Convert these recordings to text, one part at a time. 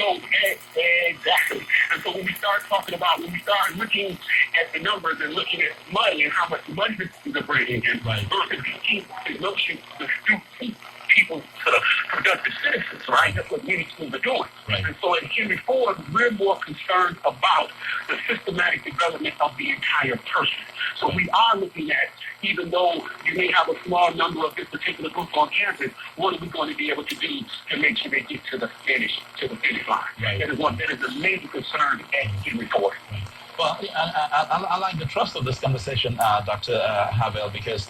So, exactly. And so when we start looking at the numbers and looking at money and how much money the schools are bringing in, versus the notion to keep people to productive citizens, right? That's what many schools are doing. Right. And so at Henry Ford, we're more concerned about the systematic development of the entire person. So we are looking at, even though you may have a small number of this particular group on campus, what are we going to be able to do to make sure they get to the finish line? Right. That is a major concern at Henry Ford. Right. Well, I like the thrust of this conversation, Dr. Havel, because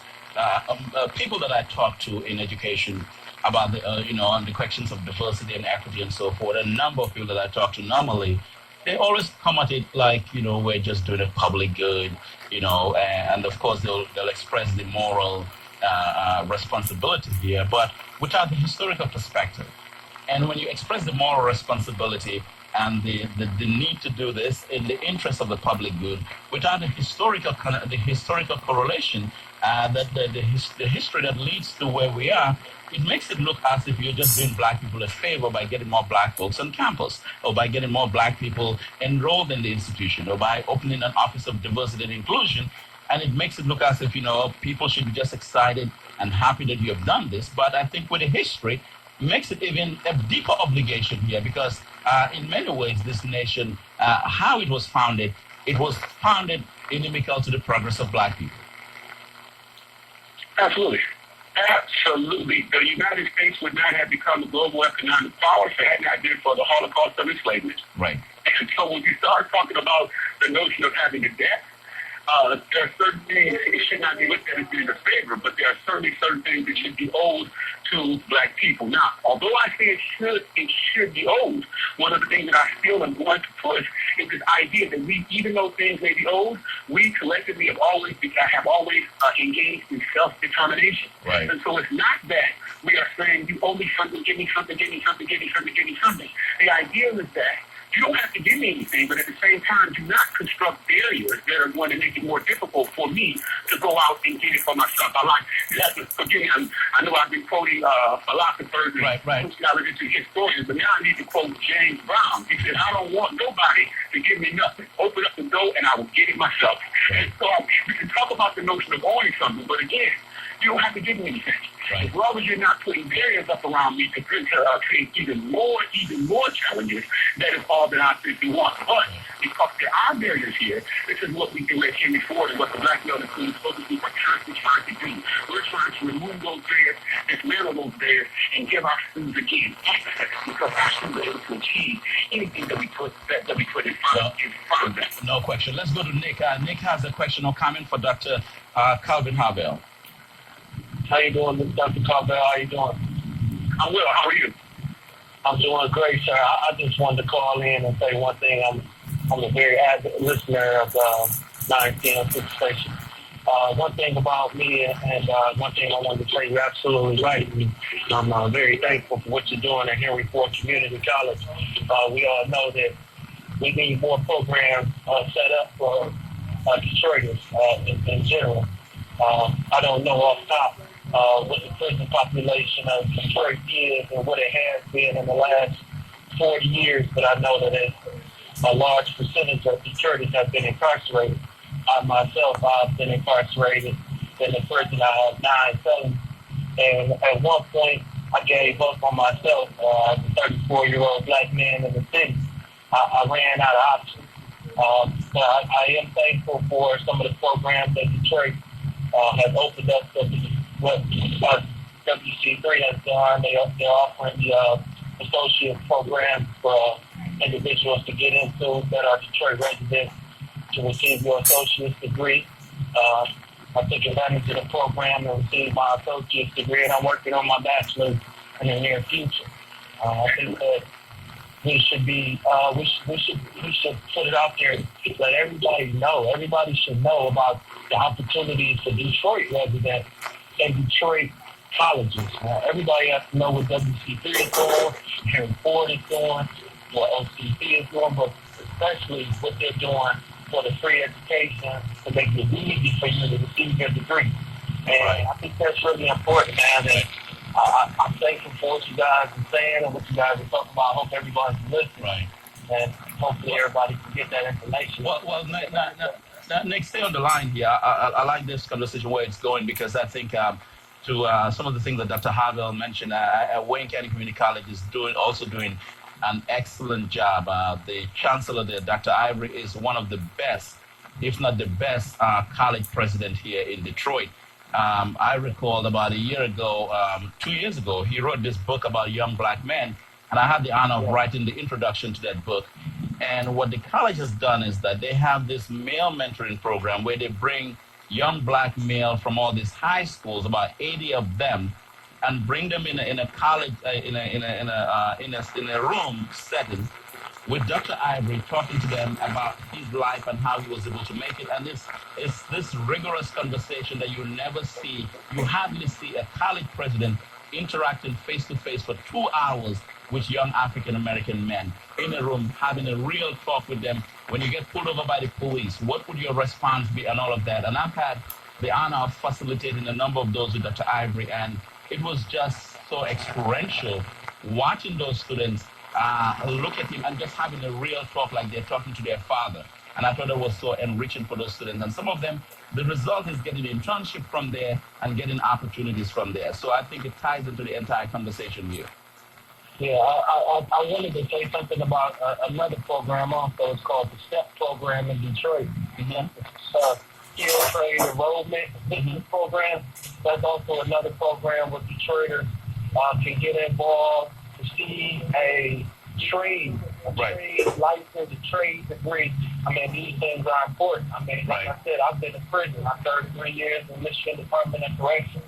people that I talk to in education about on the questions of diversity and equity and so forth, a number of people that I talk to normally, they always come at it like, we're just doing a public good, and of course they'll express the moral responsibility here, but without the historical perspective. And when you express the moral responsibility and the need to do this in the interest of the public good, without the historical correlation, the history that leads to where we are, it makes it look as if you're just doing black people a favor by getting more black folks on campus, or by getting more black people enrolled in the institution, or by opening an office of diversity and inclusion. And it makes it look as if, people should be just excited and happy that you have done this. But I think with the history, it makes it even a deeper obligation here, because in many ways, this nation, how it was founded inimical to the progress of black people. Absolutely. Absolutely. The United States would not have become a global economic power if it had not been for the Holocaust of enslavement. Right. And so when you start talking about the notion of having a debt, there are certain things, it should not be looked at as being a favor, but there are certainly certain things that should be owed to black people. Now, although I say it should be owed, one of the things that I still am going to push is this idea that we, even though things may be owed, we collectively have always engaged in self-determination. Right. And so it's not that we are saying, you owe me something, give me something, give me something, give me something, give me something. The idea is that you don't have to give me anything, but at the same time, do not construct barriers that are going to make it more difficult for me to go out and get it for myself. Forgive me, I know I've been quoting philosophers and sociologists and historians, but now I need to quote James Brown. He said, I don't want nobody to give me nothing. Open up the door and I will get it myself. And so we can talk about the notion of owning something, but again, you don't have to give me anything. Right. As long as you're not putting barriers up around me to create even more challenges, that is all that I think we want. But because there are barriers here, this is what we do at Henry Ford and what the Black Belt School is supposed to be constantly trying to do. We're trying to remove those barriers, dismantle those barriers, and give our students again access, because our students are able to achieve anything that we put in front of them. No question. Let's go to Nick. Nick has a question or comment for Dr. Calvin Havel. How you doing, Dr. Carvel? How you doing? I'm well. How are you? I'm doing great, sir. I just wanted to call in and say one thing. I'm a very avid listener of 910 station. One thing about me, and one thing I wanted to say, you're absolutely right. I'm very thankful for what you're doing at Henry Ford Community College. We all know that we need more programs set up for Detroiters in general. I don't know off top what the prison population of Detroit is and what it has been in the last 40 years, but I know that a large percentage of Detroiters have been incarcerated. I myself, I've been incarcerated in the prison. I have 9 felons, and at one point, I gave up on myself. As a 34-year-old black man in the city, I ran out of options. But I am thankful for some of the programs that Detroit has opened up what WC3 has done. They're offering the associate program for individuals to get into that are Detroit residents to receive your associate's degree. I took advantage of the program and received my associate's degree, and I'm working on my bachelor's in the near future. I think that we should put it out there, let everybody know. Everybody should know about the opportunities for Detroit residents and Detroit colleges. Everybody has to know what WC3 is doing, Henry Ford is doing, what OCC is doing, but especially what they're doing for the free education to make it easy for you to receive your degree. And I think that's really important, man. I'm thankful for what you guys are saying and what you guys are talking about. I hope everybody's listening. Right. And hopefully everybody can get that information. Well, Nick, stay on the line here. I like this conversation where it's going because I think to some of the things that Dr. Harville mentioned, Wayne County Community College is also doing an excellent job. The chancellor there, Dr. Ivory, is one of the best, if not the best, college president here in Detroit. I recall about a year ago, 2 years ago, he wrote this book about young black men, and I had the honor of writing the introduction to that book. And what the college has done is that they have this male mentoring program where they bring young black male from all these high schools, about 80 of them, and bring them in a college in a room setting with Dr. Ivory talking to them about his life and how he was able to make it. And it's this rigorous conversation that you never see. You hardly see a college president interacting face to face for 2 hours with young African American men in a room, having a real talk with them. When you get pulled over by the police, what would your response be, and all of that? And I've had the honor of facilitating a number of those with Dr. Ivory, and it was just so experiential watching those students look at him and just having a real talk like they're talking to their father. And I thought it was so enriching for those students. And some of them, the result is getting an internship from there and getting opportunities from there. So I think it ties into the entire conversation here. Yeah, I wanted to say something about another program also. It's called the STEP program in Detroit. Skill Trade Enrollment Assistance Program. That's also another program where Detroiters can get involved, receive a trade license, a trade degree. I mean, these things are important. I mean, like I said, I've been in prison. I served 3 years in Michigan Department of Corrections.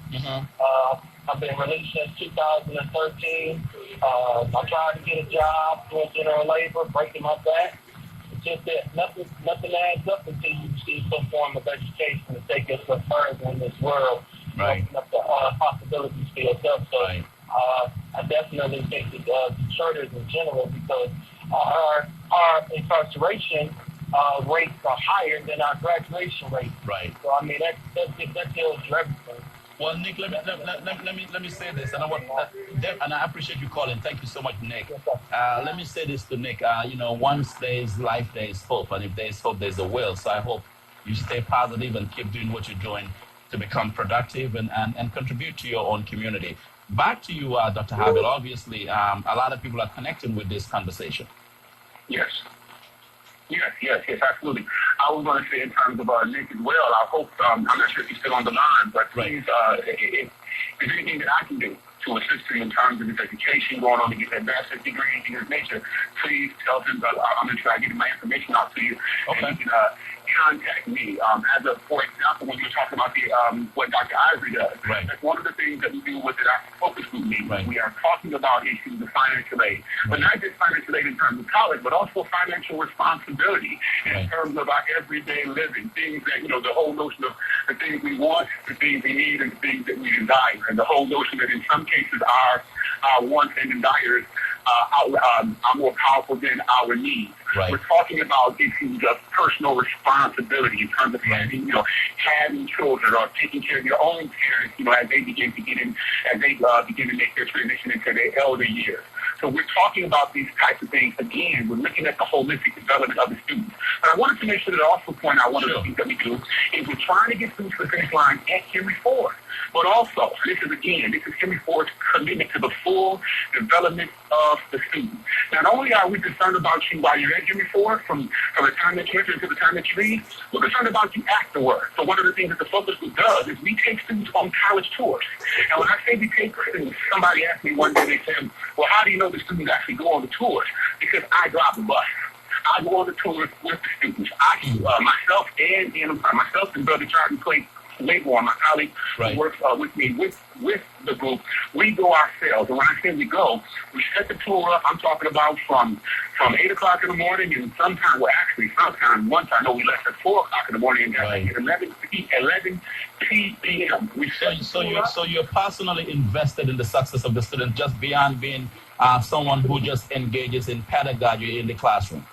I've been released since 2013. I tried to get a job doing general labor, breaking my back. It's just that nothing adds up until you receive some form of education to take us further in this world. Right. Open up the possibilities for yourself. So I definitely think that Detroiters in general, because our incarceration rates are higher than our graduation rate. Right. So I mean that tells you everything. Well, Nick, let me say this, and I appreciate you calling. Thank you so much, Nick. Let me say this to Nick. Once there is life, there is hope, and if there is hope, there is a will. So I hope you stay positive and keep doing what you're doing to become productive and contribute to your own community. Back to you, Dr. Harville. Obviously, a lot of people are connecting with this conversation. Yes, absolutely. I was going to say in terms of Nick as well, I hope, I'm not sure if he's still on the line, but please, if there's anything that I can do to assist him in terms of his education, going on to get that master's degree, anything of nature, please tell him that I'm going to try to get my information out to you. Okay. And you can contact me. For example, when you were talking about what Dr. Ivory does, that's one of the things that we do within our focus group meetings. Right. We are talking about issues of financial aid, but not just financial aid in terms of college, but also financial responsibility in terms of our everyday living, things that, the whole notion of the things we want, the things we need, and the things that we desire, and the whole notion that in some cases our wants and desires are more powerful than our needs. Right. We're talking about issues of personal responsibility in terms of having children or taking care of your own parents, as they begin to make their transition into their elder years. So we're talking about these types of things. Again, we're looking at the holistic development of the students. But I wanted to make sure that I also point out one of the things that we do is we're trying to get students to the finish line at Henry Ford. But also, this is Henry Ford's commitment to the full development of the student. Not only are we concerned about you while you're at Henry Ford, from the time that you enter to the time that you leave, we're concerned about you afterwards. So one of the things that the focus group does is we take students on college tours. And when I say we take students, somebody asked me one day, they said, well, how do you know the students actually go on the tours? Because I drive the bus. I go on the tours with the students. Myself and Brother Charlie Clay Laybourne, my colleague who works with me with the group, we go ourselves. And when I say we go, we set the tour up. I'm talking about from 8 o'clock in the morning, and one time I know we left at 4 o'clock in the morning, and at 11 p.m. So you're personally invested in the success of the students, just beyond being someone who just engages in pedagogy in the classroom.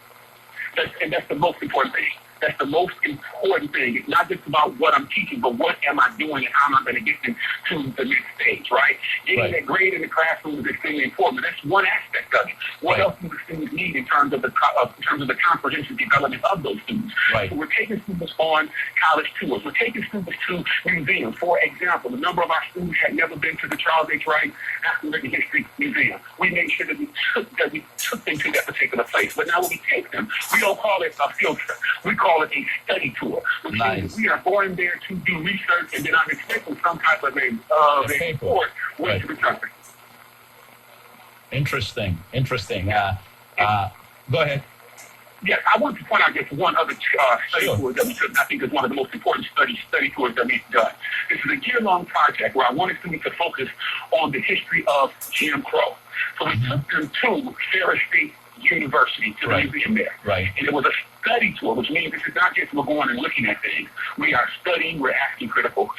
And that's the most important thing. That's the most important thing. It's not just about what I'm teaching, but what am I doing and how am I going to get them to the next stage, right? Getting that grade in the classroom is extremely important. That's one aspect of it. What else do the students need in terms of the comprehensive development of those students? Right. So we're taking students on college tours. We're taking students to museums. For example, a number of our students had never been to the Charles H. Wright African American History Museum. We made sure that we took them to that particular place. But now when we take them, we don't call it a field trip. We call it a study tour. Which means we are going there to do research, and then I'm expecting some type of a report with the country. Interesting. Go ahead. Yes, I want to point out just one other study tour that we took. I think is one of the most important study tours that we've done. This is a year-long project where I wanted students to focus on the history of Jim Crow. So we took them to Ferris State University, to the museum there. Right. And it was a study tour, which means this is not just we're going and looking at things. We are studying, we're asking critical